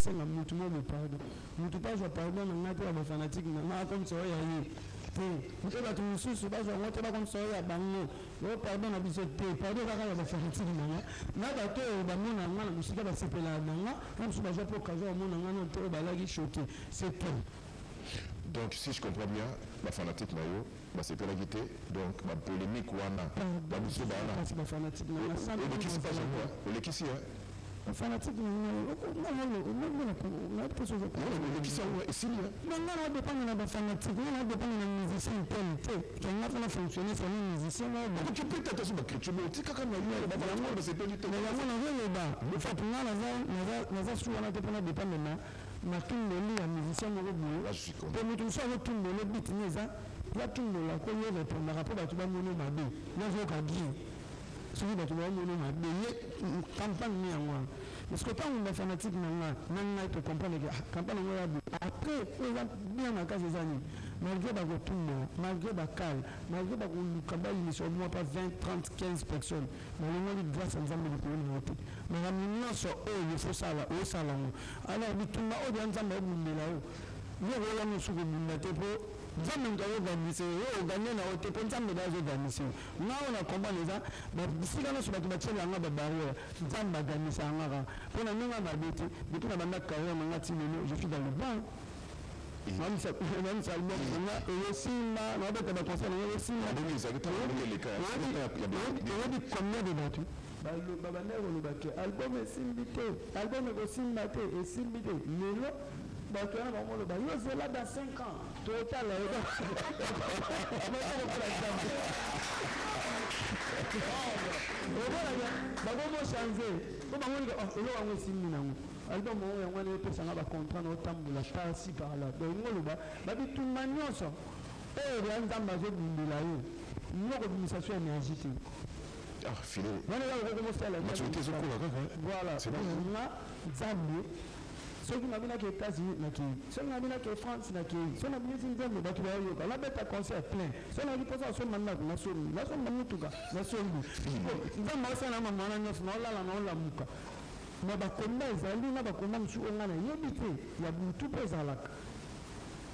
c'est un mutu mo me pardon mutu pas je pardon na ngate ba fanatique na comme ça ya yi te ba tu musu ba je ngote ba comme ça ya bango yo pardon na biso te pardon ka ya ba fanatique na ba to ba mona ngana musika ba sepela na comme ça ba je pour kazo mona ngana to ba la gi choqué c'est tout. Donc si je comprends bien la fanatique mayo bah c'est pour la guité donc la polémique wana ba biso ba na ba fanatique na ça et qui se passe moi et qui si fanatique na pas sur le qui ça et si non non dépend de la fanatique non dépend de la musicien tel qui n'a pas fonctionné sur les musiciens là tu peux t'attention ba critique mais tu kaka na yo ba vraiment c'est pas du tout mais là on va le fait na sur on a dépend de ma tumboli ya musicien moko boye po moto mosu azotumbole biti ne eza yatumbola ko ye répondaka mpo bato bamoni mabe nazoka bien soki bato bamoni mabe ye campagne ne yango wana parce que ntango na fanatique na ngai to comprendre ke campagne yango ya boye après oyo eza bien makasi eza nini malgré bakotumbola malgré bakale malgré bakoluka bayimise au moins pas 20 30 15 personnes balongoli grâce ya nzambe likolo na yo te makambo nyonso oyo efosala osala ngo alors bitumba oyo bya nzambe ebundela yo yo koyoka mosu kobunda te mpo nzambe moto azoganise yo oganye na yo te mpo nzambe da azoganise yo ngao na comprendre eza bisika nyonso bato batiela yanga babarrière nzambe aganisa yangaka mpo na ndenge mabe te depuis na banda carrière nanga ti lelo je suis dans le banc mamisa album nga eyosimba naobeta baconcert nanga eyosimba oyebi combien de bato babanda koloba ke album esimbi te album ekosimba te esimbi te lelo bato wana bamoloba yo zela dans 5 ans totala bakomo change po bangonika elo yango esimbi nango album oyo yango wana epesanga bacontrat na otambola parci par là donc ngoloba babituma nyonso oyo ya nzambe azobundela yo nyoko bimisa so énergie te Filet wana okokosala voilà nga nzambe soki nabinaki États-Unis nakei soki nabinaki France nakei soki nabinisi nzambe bato bayoyoka nabeta concert plein soki naki mposa asomba ndako nasomba mutuka nasombi nzambe asala na mwana nyonso naolala naolamuka na bakomba ezali na bakomba mosusu oyo nga nayebi te ya butu mpe ezalaka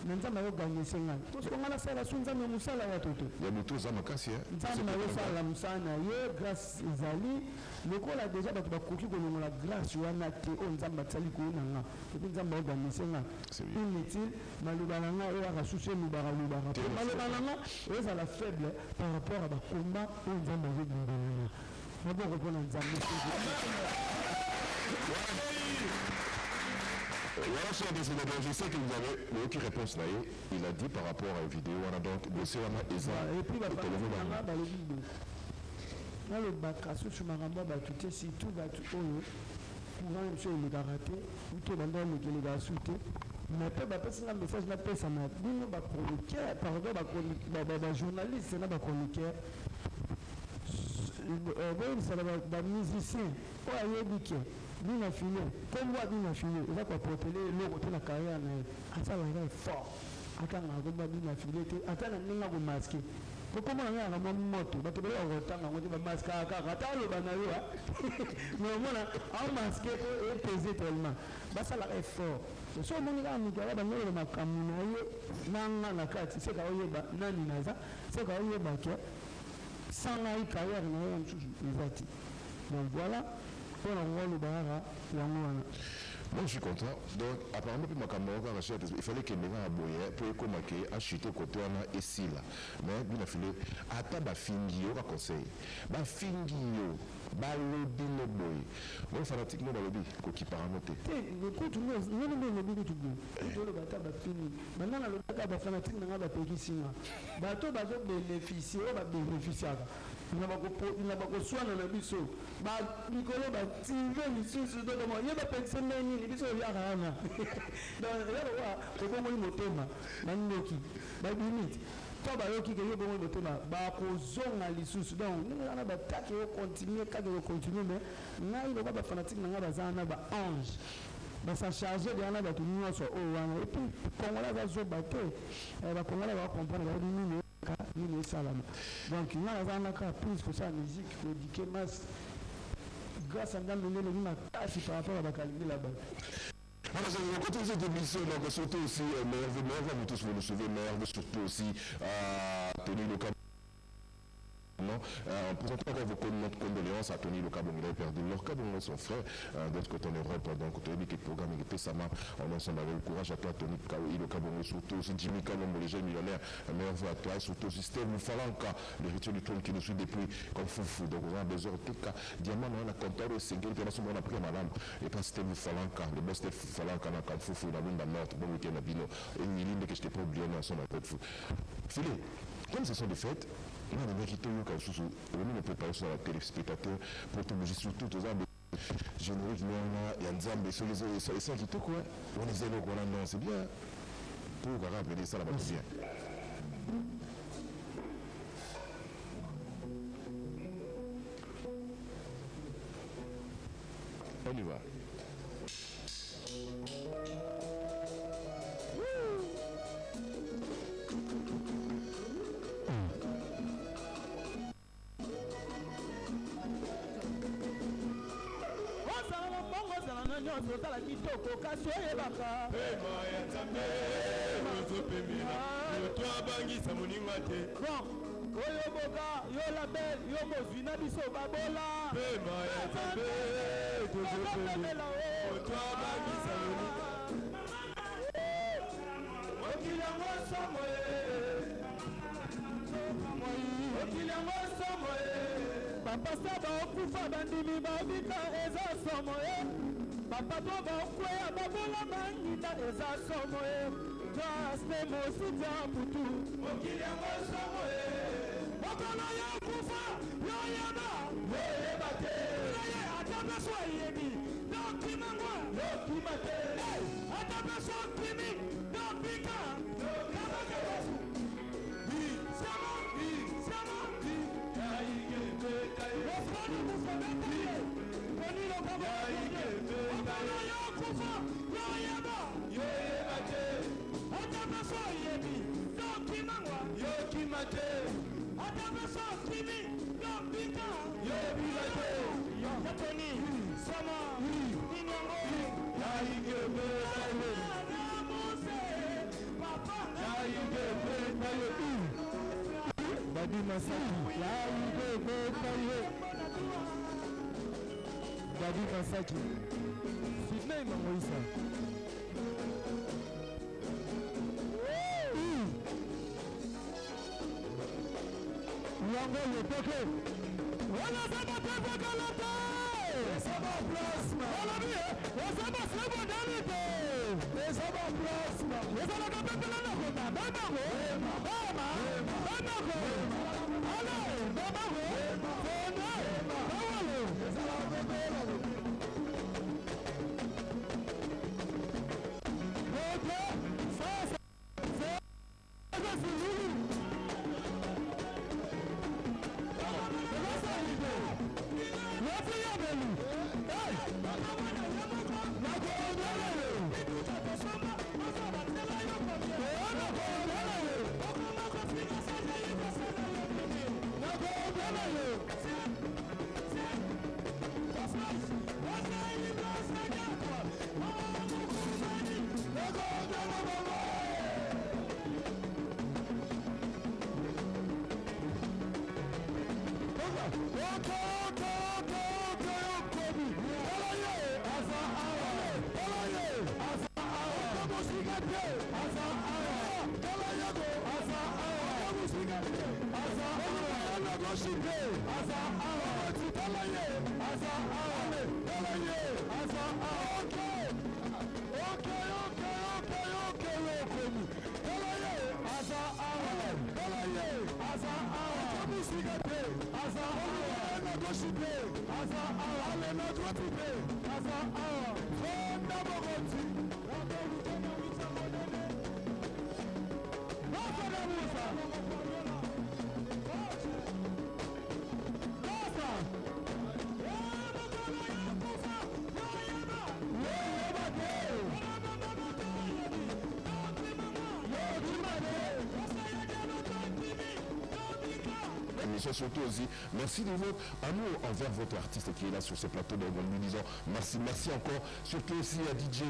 na nzambe ayoganise ngai tosoki nga nasala so nzambe mosala ya toto ya moto oza makasi nzambe ayosala mosala na ye grâce ezali lokola deja bato bakoki kolongola grâce wana te oyo nzambe atali koyo na nga epi nzambe ayoganise nga inutile maloba na nga oyo akasusu elobaka mpo maloba na nga oyozala faible par rapport à bakomba oyo nzambe azobundela naboko mpona nzambe Voilà, cher des sénateurs, je sais que vous avez aucune réponse là. Il a dit par rapport à la vidéo, on a donc dossier on a et puis la dans le bac à ce marambo batute surtout batu oyo courant monsieur le karaté ou tout dans le que les gars sauté mais pas ba pesa message na pesa na bino ba chroniqueur pardon ba journaliste na ba chroniqueur bon ça ba musicien o ayebi ke bina filé comme moi bina filé il va pas porter le côté la carrière na ata la fort ata na ko ba bina filé te ata na ninga ko masquer ko koma na na moto bato bele ko tanga ngo ba masquer aka ata lo bana yo mais mona au masquer ko peser tellement ba ça la fort so moni ka mi ka ba ngolo makamu na yo nanga na kati se ka oyeba nani naza se ka oyeba ke sans y carrière na yo msusu ezati donc voilà. Moi je suis content. Donc apparemment pour ma caméra il fallait que les gens aboyent pour que acheter côté on a ici là. Mais bien affilé ata ba fingi yo conseil. Ba fingi yo ba lobby no boy. Moi fanatique no ba lobby ko ki paramote. Écoute nous non lobby tout bon. To le bata ba fini. Maintenant na lobby ba fanatique na ba pekisinga. Ba to ba zo bénéficier ba bénéficier. Il n'a pas besoin de biso. Ba Nicolas ba tivé lisusu do mo yeba personne ni biso ya kana. Donc là ko ko mo motema nandoki ba limite. To ba yoki ke yebo mo motema ba ko zonga lisusu donc ni na ba take yo continuer ka de continuer mais na ile ba fanatique na ba zana ba ange. Ba sa charger de na ba tout nyonso o wana et puis Congolais va zo bater. Ba Congolais va comprendre ba ni ni salama. Donc il y a un cas plus pour sa musique pour éduquer masse grâce à Ndambe le ma tâche par rapport à la qualité là-bas. Quand vous êtes émission, donc surtout aussi, Merve, vous tous vous le sauvez, Merve, surtout aussi, Tony Loka. Non, en présentant encore notre condoléances à Tony Loka, il a perdu leur cas, son frère, d'autre côté en Europe, donc Tony qui est programme, il était Sama, on est ensemble avec le courage à toi, Tony Loka, surtout aussi Jimmy Kalombo, les jeunes millionnaires, meilleur à toi, surtout aussi Steve Falanka, l'héritier du trône qui nous suit depuis comme foufou, donc on a besoin de tout cas, Diamant, on a compteur de Esengi, on a pris madame, et pas Steve Falanka, le boss Steve Falanka, on a comme foufou, dans l'une de la morte, bon week-end à Bino, et une ligne que je t'ai pas oublié, on a son tête fou. Filet, comme ce sont des fêtes, on a des mecs qui te disent on ne peut pas sur la téléspectateur pour te bouger surtout aux arbres génériques, il y a un zambé sur les autres, et ça qui te quoi on est zéro, non, c'est bien pour rappeler ça là-bas, c'est bien. On y va. Tala kitoko kasi oyebaka pema ya nzambe ozopemela yotwa bangisa moninga te bon oyoboka yo label yo mozwi na biso babola pema ya nzambe ozopemela yotwa bangisa moninga mokili yango somo mokili yango somo bapasa baokufa bandimi babika eza somo Papa toba okwea babola mangita eza somo Jasne mosita putu mokili yango somo Mokolo ya kufa yo yeba te Yoye atabe so yebi no kimangwa yo kimate Atabe so kimi no pika no kabaka wasu Sama ya igebe tayo Mokolo musabete Koni lo kaba Okolo yo kufa yo yeba te Atabe so yebi no kimangwa yo kimate Atabe so kimi no pika yo bigate Yatoni sama Ninyango ya igebe tayo Papa ya igebe tayo Badi Masaki ya igebe tayo Badi Masaki Sidney Mamoisa Yango Yotoke Wala Saba Tefa Kalata Saba Plasma Wala Bia Wasaba Saba Dalite Saba Plasma Wasaba Kapekala Nakota Bamago Bamago Ala Bamago Fona Bawalo Saba Kapekala émission. Surtout aussi, merci de votre amour envers votre artiste qui est là sur ce plateau. Donc, nous disons merci, merci encore. Surtout aussi à DJ,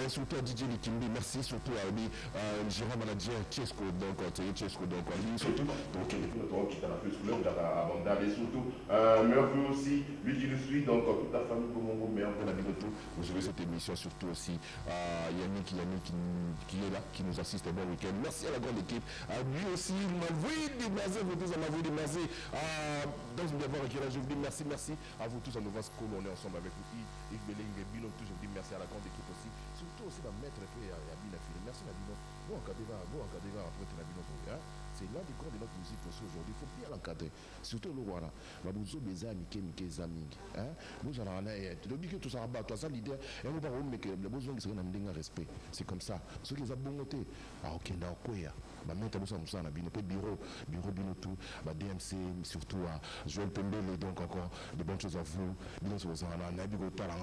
surtout à DJ Likimbi. Merci surtout à lui, gérant manager Chez, donc Chez, donc surtout. Donc, qui t'a fait couleur, et surtout, meilleur peu aussi, lui qui nous suit, donc toute la famille Bakombo, meilleur peu la vie de tout. Vous aurez cette émission, surtout aussi à Yannick qui est là, qui nous assiste. Bon week-end. Merci à la grande équipe. À lui aussi, il m'a envoyé des mazés, vous tous, on m'a envoyé des mazés. Dans une devoir je vous dis merci, merci à vous tous à Nova School. On est ensemble avec vous. Yves Beling et Bilo, je vous dis merci à la grande équipe aussi. Surtout aussi la maître et à Bina Filet. Merci Nabino. Bon, encadré, après Nabino. C'est l'un des corps de notre musique aussi aujourd'hui. Il faut bien l'encadrer. Surtout le Rwanda. Vous avez des amis, vous avez que tout ça, toi, ça l'idée. Et on va voir que les besoins qui seraient dans le respect. C'est comme ça. Ceux qui ont bon côté, ok, d'accord. Maintenant, nous avons un bureau tout, DMC, surtout à Joël Pembele, donc encore de bonnes choses à vous. Nous sommes en Abigotal, on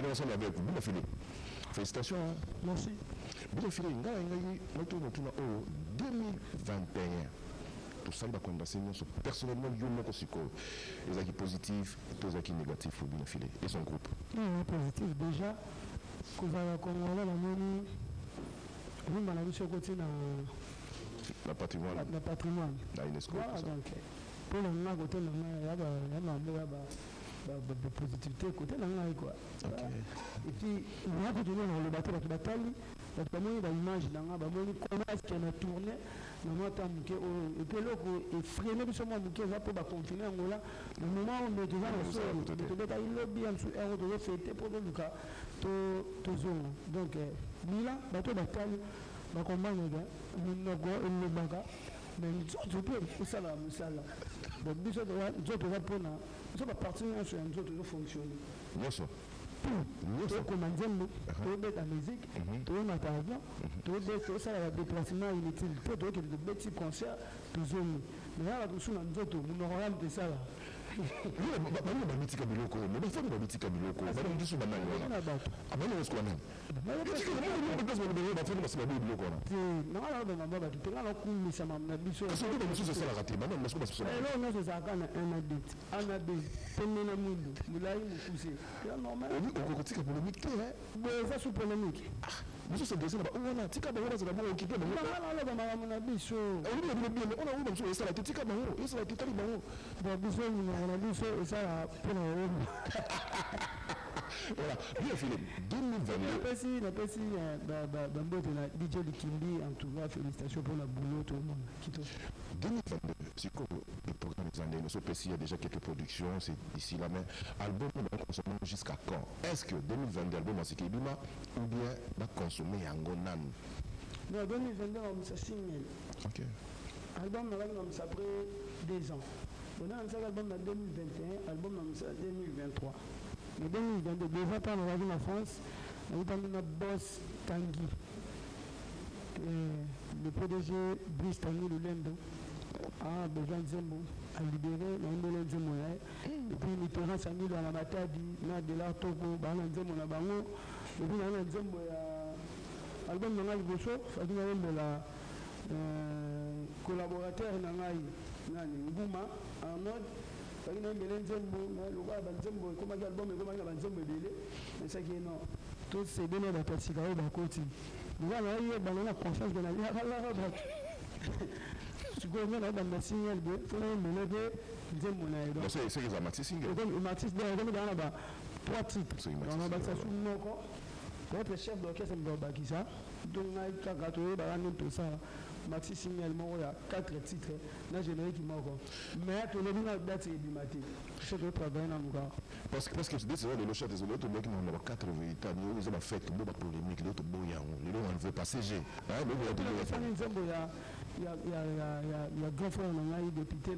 est ensemble avec vous. Bien Filet. Félicitations. Merci. Bien Filet, nous sommes en 2021. Tout ça, personnellement, il y a des positifs, des négatifs, bien Filet. Et son groupe. Positif déjà. Kozala Congolais la moni rumba na biso côté na patrimoine na UNESCO donc pour na côté na ya ba positivité côté na quoi et puis on a continué dans le bateau batali ba moni ba image na ba moni comment est-ce qu'il a tourné na mota muke et puis loko et freiner biso mo muke va pour ba continuer ngola le moment où on est devant le sol to beta il lobby en sous un de fêter pour le cas to zone donc bila bato batali ba kombanga ga mnogo le banga mais je peux ça là donc biso to va pona biso ba partir sur un autre to fonctionner Nioso comme nzembo to beta musique to mata avion to ça la déplacement inutile to que de petits concerts to zone mais là tout sur nzoto nous aurons de ça là babitika biloko mais bafami babitika biloko balingisu banani wana abana osko wana bafami basima biloko wana nanga bato tengana kumisa na biso mosusu esalaka te banani basko basusu elo nyonso ezalaka na un ab pembe na mwindu molai mokuse ya normal okokotika polémique te boye eza sous polémique mosusu edese na bawana tika bango bazala bongo okipe bango makambo na biso ona oyo bamosusu esala te tika bango esala te tali bango biso na biso ezala mpona oyo voilà bien Filet 2022 napesi bambote na DJ Likimbi en tout cas félicitations pour la boulot tout le monde kito 2022 sikoyo le programme des années il y a déjà quelques productions c'est d'ici là mais album on va consommer jusqu'à quand est-ce que 2022 album c'est Kibima ou bien va consommer yango nanu non 2022 on s'est signé ok album on s'est après 2 ans on a un album en 2021 album en 2023 mais 2022 déjà quand on va venir en France on a eu un boss Tanguy le PDG Brice Tanguy Lulendo a besoin de Zembo à libérer l'ambulance de Zembo et puis Mitterrand Samil à la Matadi na de la Togo bana Zembo na bango et puis na Zembo ya album na ngai boso fadi na la collaborateur na ngai nani Nguma en mode fadi na mbele Zembo na loba ba Zembo comme album comme ba Zembo belé mais ça qui est non tous ces données ba tasika ba koti voilà il y a banana confiance dans la vie tu connais la bande signal de faut me lever Zembo na edo c'est les maxi single donc maxi dans ba 3 titres on va ça sous moko notre chef d'orchestre Mbabakisa donc na kakato ba nan tout ça maxi signal mo ya 4 titres na générique moko mais to le bina date et bimati c'est de travail na muka parce que c'est le chef des autres mecs dans 4 véritable ils ont fait que beaucoup polémique l'autre boyan les on ne veut pas CG hein il y a grand frère ngai député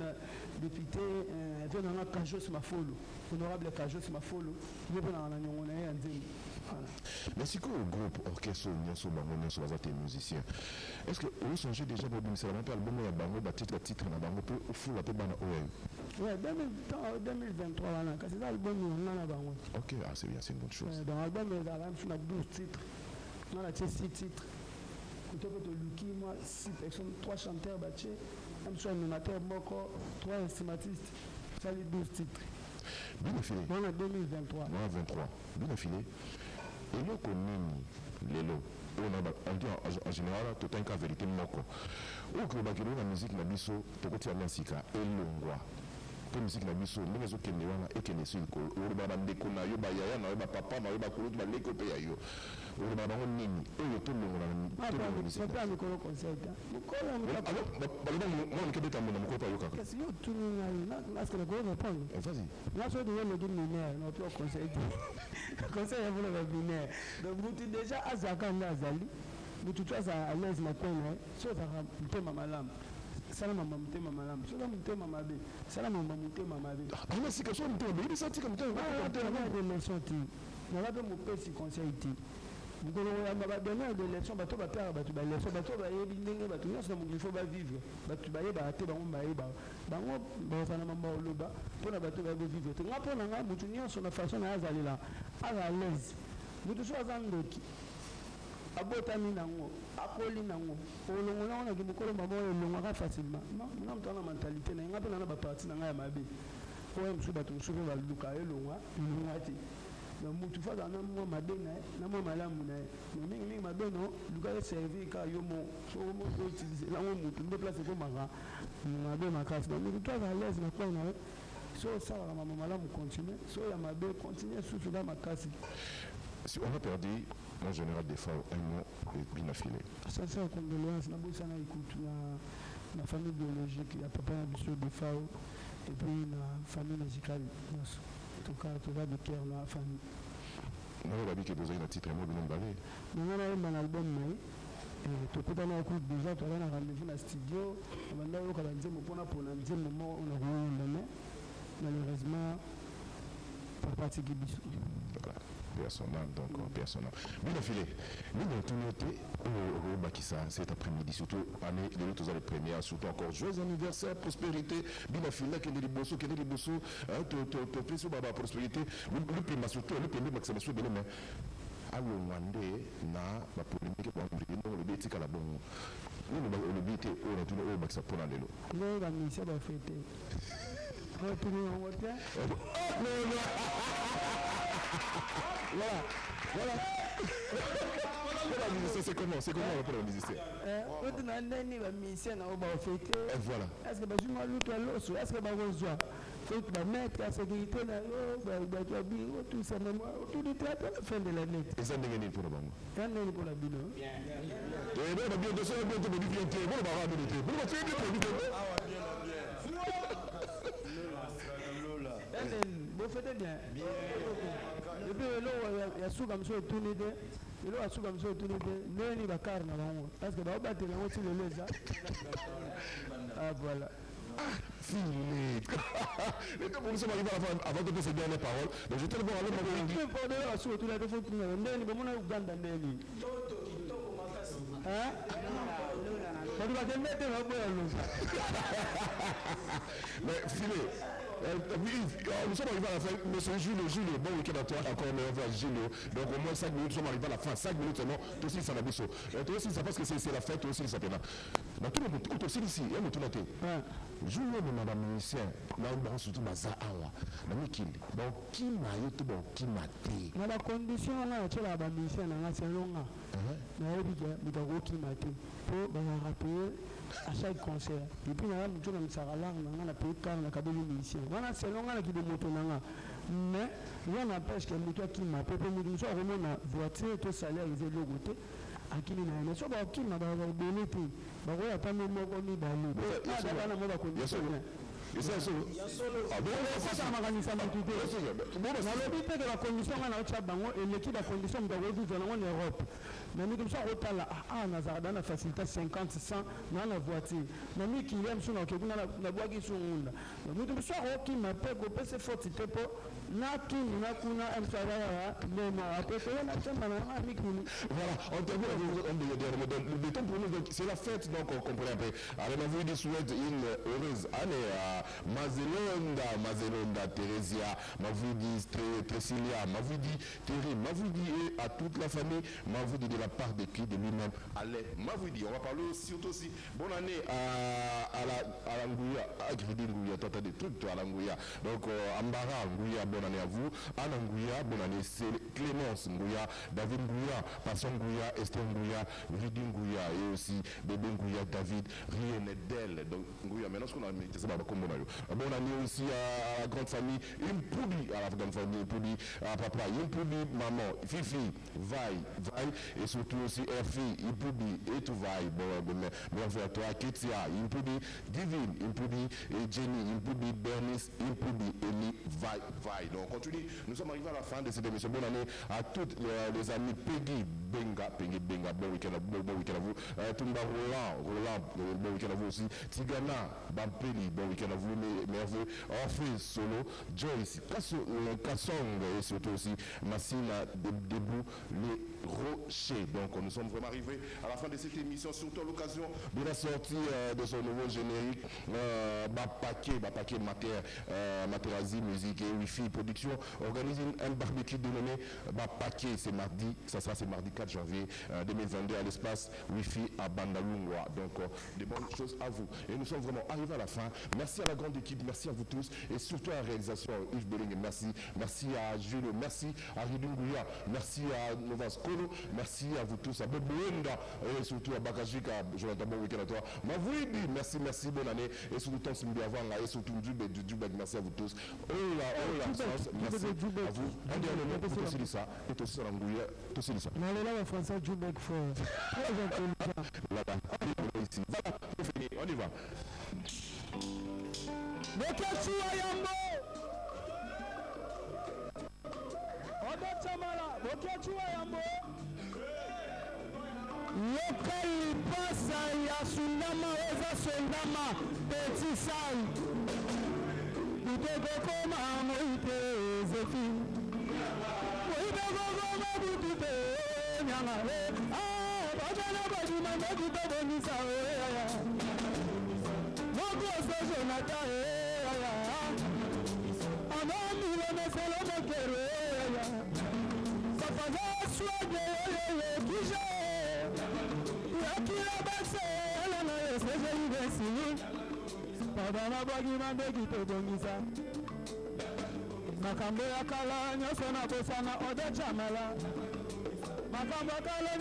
vient na Kajos Mafolo honorable Kajos Mafolo il est dans la nyongona ya nzembo. Merci au groupe orchestre Nioso bango Nioso bazate musiciens. Est-ce que vous songez déjà pour bien c'est un album ya bango ba titre na bango peu fou la pe bana oyo. Ouais 2023 là quand c'est album on a bango. OK, c'est bien, c'est une bonne chose. Dans l'album il y a 12 titres. On a 6 titres. moi 6 personnes, 3 chanteurs, même soit animateur, 3 instrumentistes, ça les 12 titres. Bien affilé. On a 2023. On a 23. Bien affilé. Et nous connaissons on dit en général, tout un cas vérité moko. Ou que la musique na biso, tokoti ya nasika, elongwa. Pour musique na biso, nous les autres qui ne et qui ne sont pas. Ou ba ndeko na yo ba yaya na yo ba papa na yo ba kolo ba leko pe ya yo. Ou ba bango nini. Ou to longa na. C'est pas un micro concert. Mukolo mukolo. Alors, moi on kebeta mon mukolo pa yo kaka. Qu'est-ce que tu nous as que le gros répondre. Vas-y. Là so de le dire mineur, non plus concert. Concert ya vole ba mineur. Donc vous déjà azaka na azali. Vous tu as à l'aise na peine, so ça mtema malamu. Salama mtema malamu. So mtema mabe. Salama mtema mabe. Ah si que so mtema mabe, il senti comme mtema. De leçon ti. Na ba mo pesi conseil ti. Ngolo ya ba donner de leçon bato ba père bato ba leçon bato ba yebi ndenge bato nyonso mo il faut ba vivre. Bato ba yeba te bango ba yeba. Bango ba fana mamba oloba pona bato ba vivre. Te ngapo na nga mutu nyonso na façon na azali la. Ala l'aise. Mutu so azandoki. Abotami nango, akoli nango. Olongo na ona kimukolo mabo olongo ka facilement. Na mtana mentalité na ngapo na ba parti na nga ya mabe. Ko em su bato su ba luka elonga, ngati. Na mutu fa na mo mabe na mo malamu na. Na mingi mabe no, luka servi ka yo mo, so mo ko utiliser. Na mo mutu déplacer ko manga. Mabe makasi. Na mutu to à l'aise na kwa na. So ça va maman malamu continuer. So ya mabe continuer sous da makasi. Si on a perdu en général des fois un mot bien affilé. Ça c'est une condoléance. Na bossa na écoute na famille biologique, il y a papa na biso de Fao et puis na famille musicale. En tout cas, tout va de cœur la famille. Non, on va dire que vous avez un titre mot bien balé. Nous on a un album mais tout peut dans écoute déjà tu as un rendez-vous dans studio, on va au calendrier pour un moment on a rien malheureusement par partie qui biso. Personnel, donc personnel. Bien affilé. Nous avons tout noté au Bakissa cet après-midi, surtout année de l'autre les premières, surtout encore joyeux anniversaire, prospérité. Bien affilé, qu'il y ait des bossons, te fais sur la prospérité. Le premier, surtout, le premier maximum, bien mais à l'Ouandé, na la polémique pour le bétique à la bonne. Nous le bété, on a tout le maximum pour l'année. Non, la mission va fêter. Retournez en hôtel. Voilà. C'est comment pour la musicien? On a un musicien à fêter. Voilà. Est-ce que je m'en loue à l'os? Est-ce que je m'en faut que mettre la sécurité tout ça, tout le théâtre à la fin de l'année. Et ça n'est pour le bon. Ça n'est pour la bino. Et bien, bien de ça, bien de bien de bon, on va ramener. Bon, on va faire vous faites bien. Et puis, il y a sous comme ça, tourné de. Il y a sous comme ça, tourné de. Il y a carne avant. Parce que vous battez aussi le lézard. Ah, voilà. Filet. Les deux pour nous sommes arrivés avant de se dire les paroles. Donc, je te le vois aller pour vous dire. Pour le reste, tout le monde faut tourner. Ndeni, bon, on a Uganda, Ndeni. Hein? Mais Filet. Nous sommes arrivés à la fin, monsieur Julio, bon week-end à toi, encore un meilleur voyage Julio. Donc au moins 5 minutes, nous sommes arrivés à la fin, 5 minutes seulement, toi aussi ça n'a pas toi aussi ça parce que c'est la fête, toi aussi ça fait là. Dans tout le monde, toi aussi ici, il y a tout noté. Julio, madame musicien, là on surtout Baza Awa, dans le kill. Donc qui m'a eu tout bon, qui m'a dit. Dans la condition là, tu as la musicien, c'est long. Mais il y a qui m'a dit. Pour rappeler à chaque concert. Et puis, nous avons un pays car on a des musiciens. Voilà, c'est long qui est moto. Mais, rien n'empêche que nous qui m'a fait nous sommes vraiment dans voiture, tout salaire, ils ont le côté. À qui nous avons dit, qui m'a donné tout. Il n'y a pas de mot comme il a dit. Et ça, c'est ah bon, ça m'a gagné ça m'a tout dit. Bon, on a dit que la condition on a Tchabango et l'équipe la condition de vivre en Europe. Mais nous comme ça au tal ah Nazardan a facilité 50 100 dans la voiture. Mais nous qui aime sur la boîte qui sont là. Nous comme ça qui m'appelle au PC forte pour na tout na kuna msara mais non après na chamba na amikini. Voilà, on termine le temps pour nous, c'est la fête, donc on comprend un peu. Alors on vous souhaite une heureuse année à Mazelonda, Theresia, Mavoudi, Tresilia, Mavoudi, Thierry, Mavoudi et à toute la famille, Mavoudi de la part de qui, de lui-même, allez, Mavoudi. On va parler surtout aussi, bonne année à la Ngouya, à Gridi Ngouya, tata des trucs à la Ngouya. Donc Ambara Ngouya, bonne année à vous. Anna Ngouya, bonne année, c'est Clémence Ngouya, David Ngouya, Passion Ngouya, Esther Ngouya, Ridi Ngouya et aussi Bébé Ngouya, David, rien n'est d'elle. Donc Ngouya, maintenant ce qu'on a mis, c'est Bakombo. Bonne année aussi à la grande famille, une poubli à la grande famille, poubli à papa, une poubli maman, Fifi, Vaille, et surtout aussi Erfi, une poubli et tout Vaille, bon, merci à toi, Ketia, une poubli Divine, une poubli et Jenny, une poubli Bernice, une poubli Eli, Vaille. Donc on continue, nous sommes arrivés à la fin de cette émission. Bonne année à toutes les amis Peggy, Benga, bon week-end à vous, Tumba Roland, bon week-end à vous aussi, Tigana, Bampeli, bon week-end à vous, merveilleux, Orphée, Solo, Joyce, Kassong et surtout aussi Massina, Debout, les Rochers. Donc nous sommes vraiment arrivés à la fin de cette émission, surtout à l'occasion de la sortie de son nouveau générique, Bapaké Materazzi, musique et Wi-Fi production, organise un barbecue dénommé Bapaké, c'est mardi, ça sera c'est mardi 4 janvier 2022 à l'espace Wi-Fi à Bandalungwa. Donc des bonnes choses à vous. Et nous sommes vraiment arrivés à la fin. Merci à la grande équipe, merci à vous tous et surtout à la réalisation Yves Belling, merci à Jules, merci à Ridungouya, merci à Novas Kolo, merci à vous tous, à Bobouenda et surtout à Bakajika, Jonathan, bon week-end à toi. Mavouidi, merci, bonne année et surtout tant que et surtout Dubek, merci à vous tous. Merci à vous. On dit à l'honneur pour aussi ça et aussi à l'Angouya, aussi ça. Mais là, le français Dubek faut. Voilà, c'est fini, on y va. Bokachua Yambo Oda Chamala Bokachua Yambo Lokali pasa ya sundama weza sundama Petit sal Buteko koma moite zefi Buteko koma butite Nyama bajana bajima Buteko bonisa Jonathan, makambo ya kala nyonso na kosana ode chamala makambo ya kala